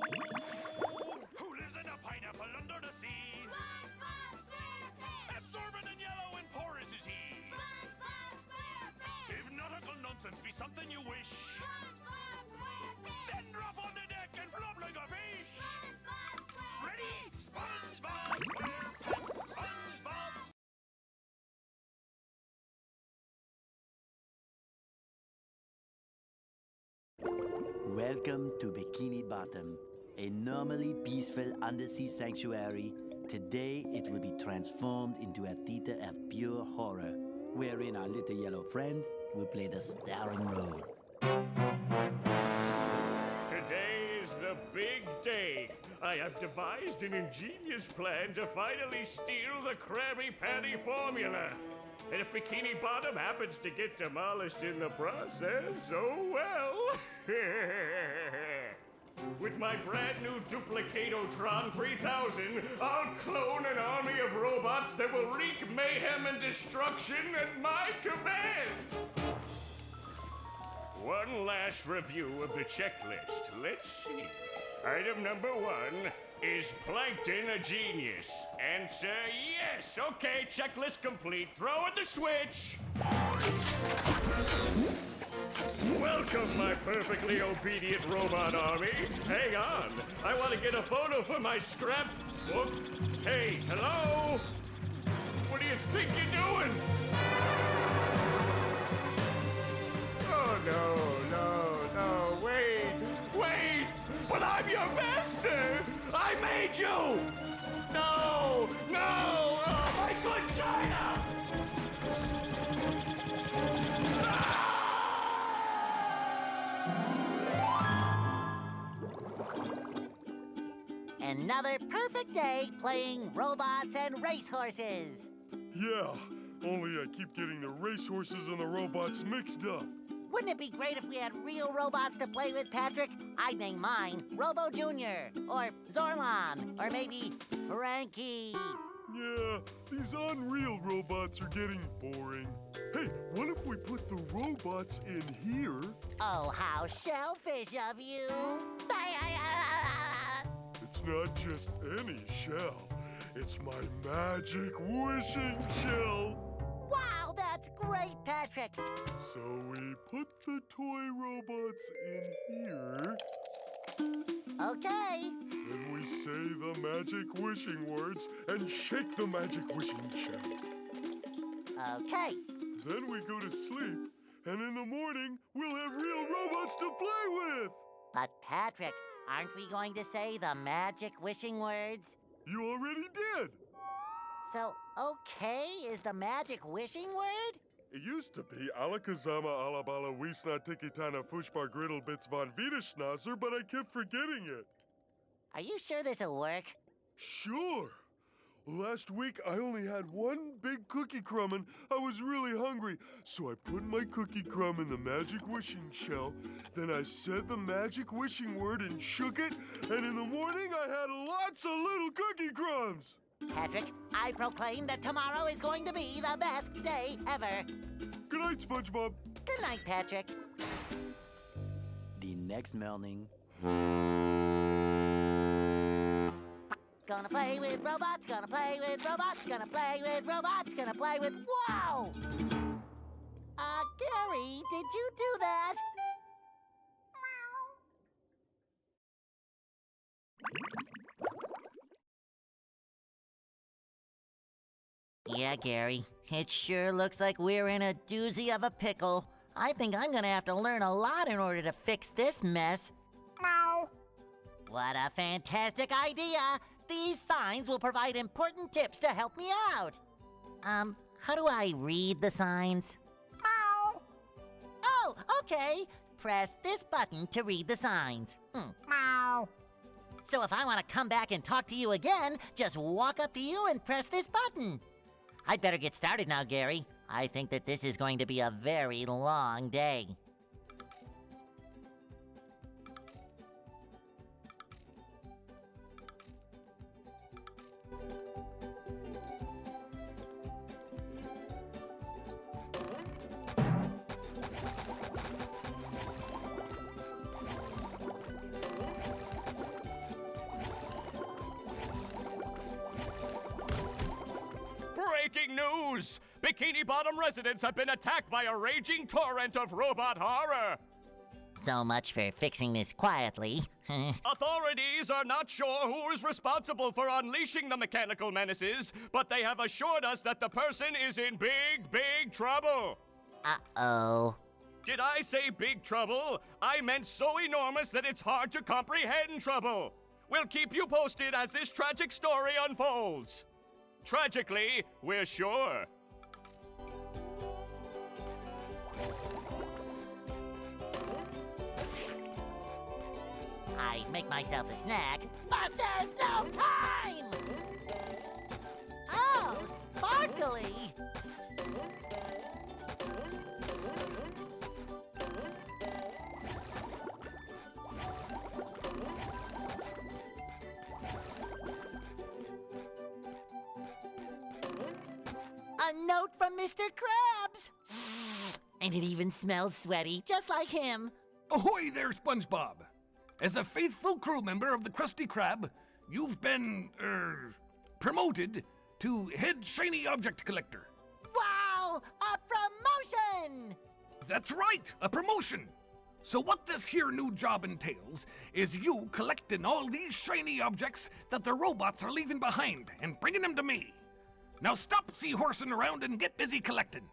Who lives in a pineapple under the sea? SpongeBob SquarePants! Absorbent and yellow and porous is he. SpongeBob SquarePants! If nautical nonsense be something you wish, SpongeBob SquarePants! then drop on the deck and flop like a fish. SpongeBob SquarePants! Ready? SpongeBob SquarePants! SpongeBob. Welcome to Bikini Bottom, a normally peaceful undersea sanctuary. Today it will be transformed into a theater of pure horror, wherein our little yellow friend will play the starring role. Today is the big day. I have devised an ingenious plan to finally steal the Krabby Patty formula. And if Bikini Bottom happens to get demolished in the process, oh well. With my brand new Duplicatotron 3000, I'll clone an army of robots that will wreak mayhem and destruction at my command. One last review of the checklist. Let's see. Item number 1, is Plankton a genius? Answer yes. Okay, checklist complete. Throw in the switch. Welcome, my perfectly obedient robot army. Hang on. I want to get a photo for my scrapbook. Hey, hello? What do you think you're doing? Oh, no, wait! But I'm your master! I made you! No! Oh, my good China! Another perfect day playing robots and racehorses. Yeah, only I keep getting the racehorses and the robots mixed up. Wouldn't it be great if we had real robots to play with, Patrick? I'd name mine Robo Jr. or Zorlon or maybe Frankie. Yeah, these unreal robots are getting boring. Hey, what if we put the robots in here? Oh, how shellfish of you. It's not just any shell. It's my magic wishing shell. Wow, that's great, Patrick. So we put the toy robots in here. Okay. Then we say the magic wishing words and shake the magic wishing shell. Okay. Then we go to sleep, and in the morning, we'll have real robots to play with. But, Patrick, aren't we going to say the magic wishing words? You already did. So, okay is the magic wishing word? It used to be Alakazama Alabala Wiesna Tikitana Fushbar Griddle Bits von Wiederschnauzer, but I kept forgetting it. Are you sure this'll work? Sure. Last week, I only had one big cookie crumb, and I was really hungry. So I put my cookie crumb in the magic wishing shell. Then I said the magic wishing word and shook it. And in the morning, I had lots of little cookie crumbs. Patrick, I proclaim that tomorrow is going to be the best day ever. Good night, SpongeBob. Good night, Patrick. The next morning. Gonna play with robots, gonna play with robots, gonna play with robots, gonna play with... Wow! Gary, did you do that? Yeah, Gary, it sure looks like we're in a doozy of a pickle. I think I'm gonna have to learn a lot in order to fix this mess. Meow. What a fantastic idea! These signs will provide important tips to help me out. How do I read the signs? Meow. Oh, okay. Press this button to read the signs. Meow. So if I want to come back and talk to you again, just walk up to you and press this button. I'd better get started now, Gary. I think that this is going to be a very long day. breaking news! Bikini Bottom residents have been attacked by a raging torrent of robot horror! So much for fixing this quietly. Authorities are not sure who is responsible for unleashing the mechanical menaces, but they have assured us that the person is in big, big trouble! Uh-oh. Did I say big trouble? I meant so enormous that it's hard to comprehend trouble! We'll keep you posted as this tragic story unfolds. Tragically, we're sure. I make myself a snack, but there's no time! Oh, sparkly! A note from Mr. Krabs! And it even smells sweaty, just like him. Ahoy there, Spongebob! As a faithful crew member of the Krusty Krab, you've been, promoted to head shiny object collector. Wow! A promotion! That's right, a promotion! So what this here new job entails is you collecting all these shiny objects that the robots are leaving behind and bringing them to me. Now stop seahorsing around and get busy collecting.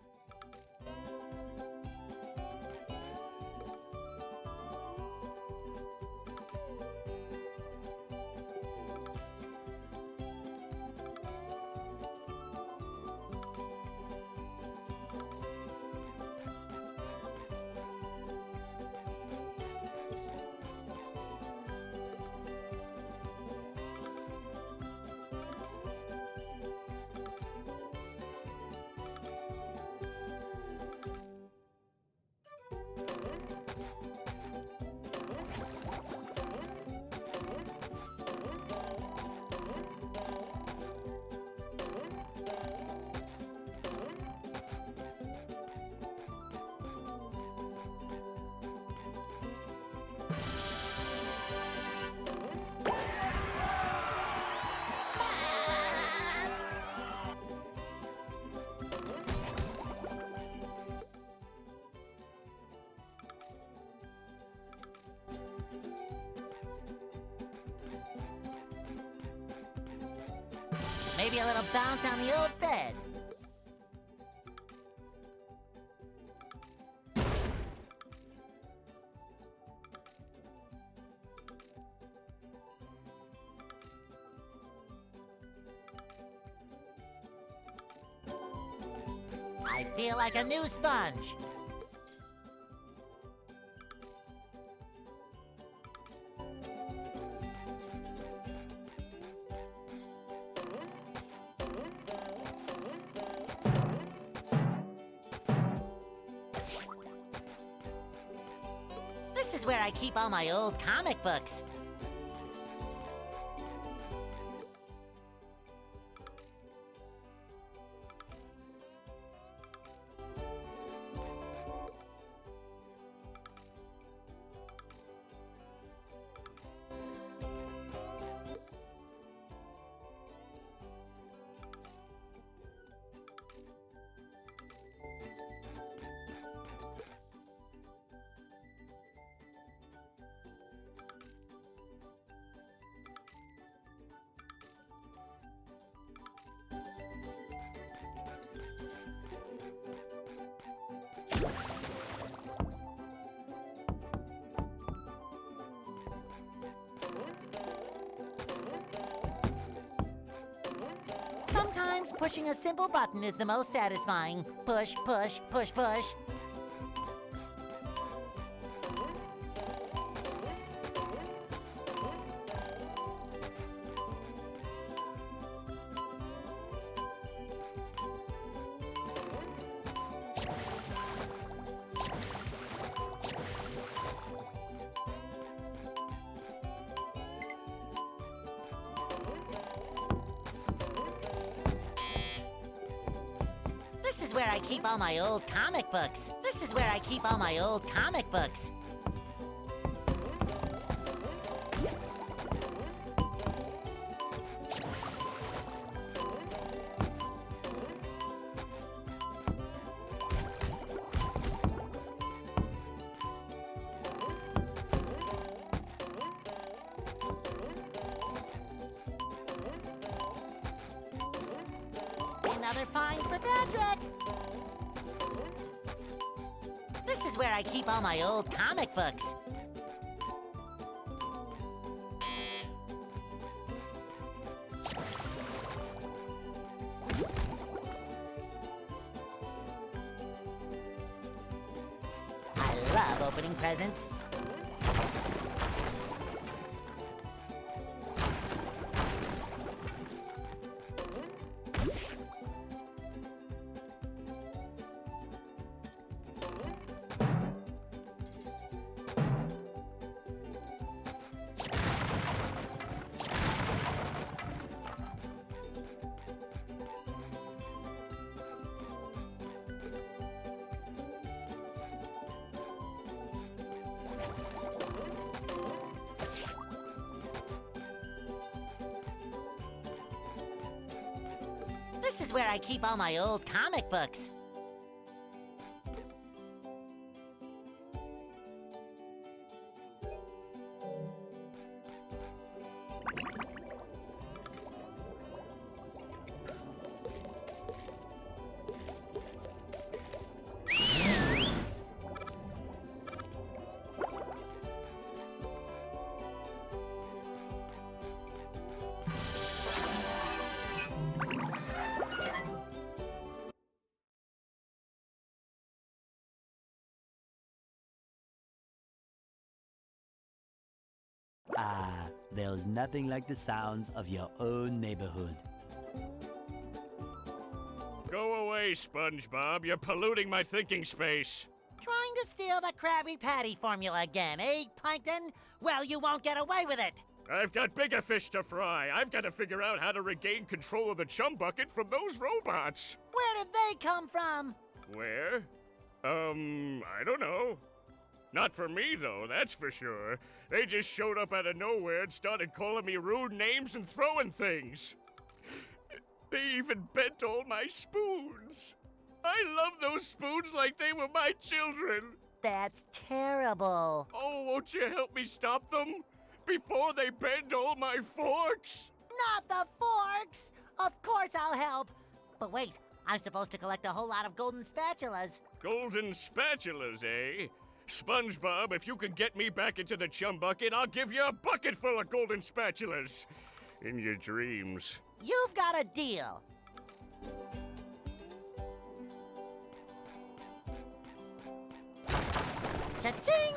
Maybe a little bounce on the old bed. I feel like a new sponge. This is where I keep all my old comic books. Sometimes pushing a simple button is the most satisfying. Push, push, push, push. This is where I keep all my old comic books. This is where I keep all my old comic books. Another find for Patrick! This is where I keep all my old comic books. I love opening presents. This is where I keep all my old comic books. Ah, there's nothing like the sounds of your own neighborhood. Go away, Spongebob. You're polluting my thinking space. Trying to steal the Krabby Patty formula again, eh, Plankton? Well, you won't get away with it. I've got bigger fish to fry. I've got to figure out how to regain control of the chum bucket from those robots. Where did they come from? Where? I don't know. Not for me, though, that's for sure. They just showed up out of nowhere and started calling me rude names and throwing things. They even bent all my spoons. I love those spoons like they were my children. That's terrible. Oh, won't you help me stop them? Before they bend all my forks? Not the forks! Of course I'll help. But wait, I'm supposed to collect a whole lot of golden spatulas. Golden spatulas, eh? SpongeBob, if you could get me back into the chum bucket, I'll give you a bucket full of golden spatulas. In your dreams. You've got a deal. Cha-ching!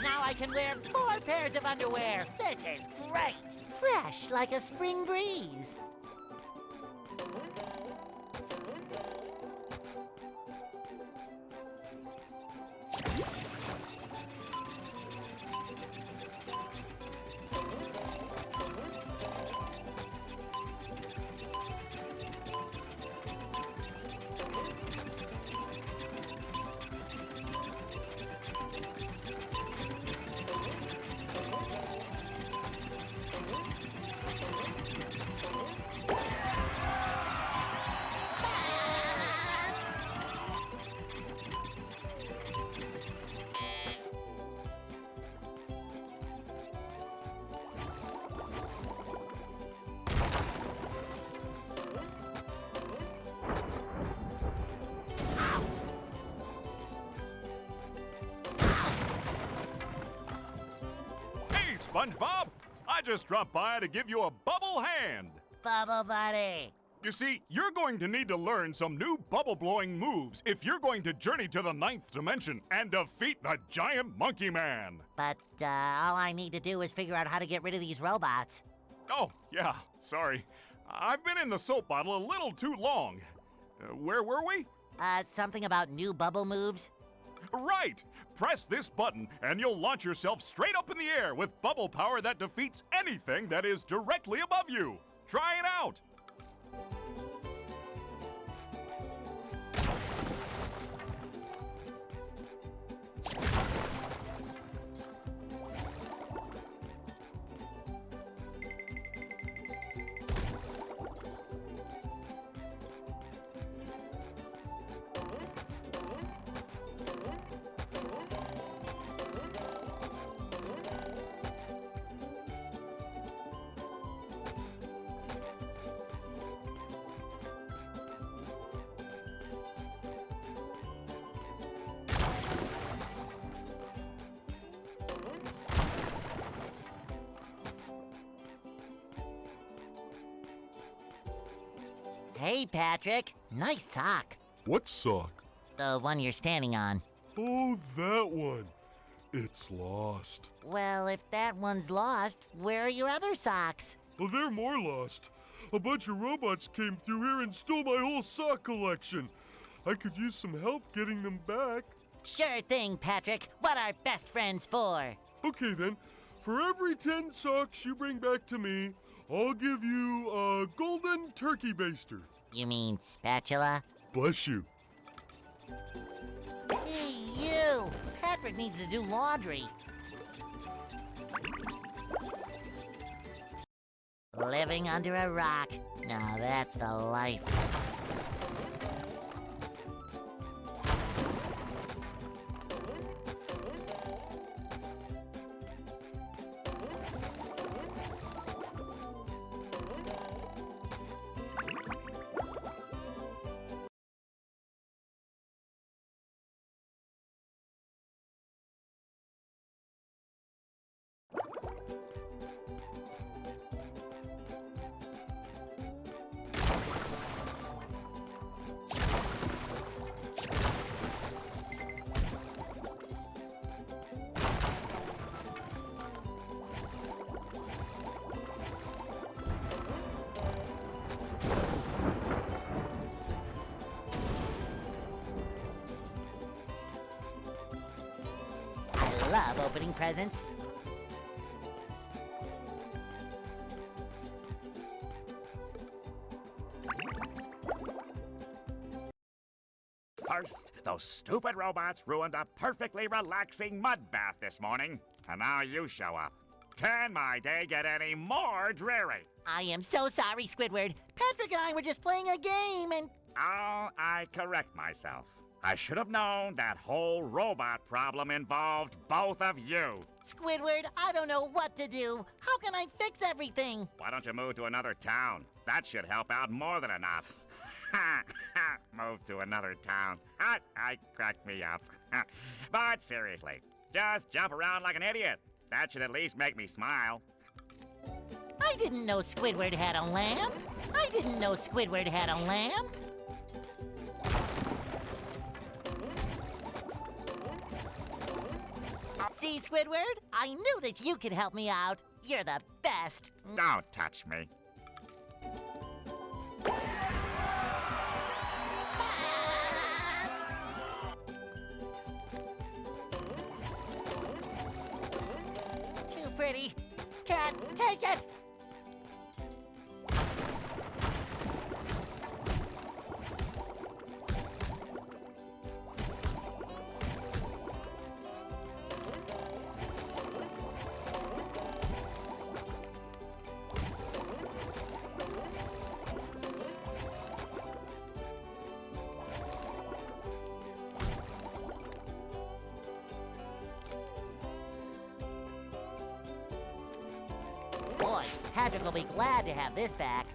Now I can wear 4 pairs of underwear. This is great. Fresh like a spring breeze. SpongeBob, I just dropped by to give you a bubble hand. Bubble Buddy. You see, you're going to need to learn some new bubble-blowing moves if you're going to journey to the 9th dimension and defeat the giant monkey man. But all I need to do is figure out how to get rid of these robots. Oh, yeah, sorry. I've been in the soap bottle a little too long. Where were we? Something about new bubble moves? Right! Press this button and you'll launch yourself straight up in the air with bubble power that defeats anything that is directly above you. Try it out! Hey, Patrick. Nice sock. What sock? The one you're standing on. Oh, that one. It's lost. Well, if that one's lost, where are your other socks? Oh, they're more lost. A bunch of robots came through here and stole my whole sock collection. I could use some help getting them back. Sure thing, Patrick. What are best friends for? Okay, then. For every 10 socks you bring back to me, I'll give you a golden turkey baster. You mean spatula? Bless you. Hey, you! Patrick needs to do laundry. Living under a rock. Now that's the life. I love opening presents. First, those stupid robots ruined a perfectly relaxing mud bath this morning, and now you show up. Can my day get any more dreary? I am so sorry, Squidward. Patrick and I were just playing a game and... Oh, I correct myself. I should have known that whole robot problem involved both of you. Squidward, I don't know what to do. How can I fix everything? Why don't you move to another town? That should help out more than enough. Move to another town. I cracked me up. But seriously, just jump around like an idiot. That should at least make me smile. I didn't know Squidward had a lamp. I didn't know Squidward had a lamp. See, Squidward? I knew that you could help me out. You're the best. Don't touch me. Too pretty. Can't take it. Boy, Patrick will be glad to have this back.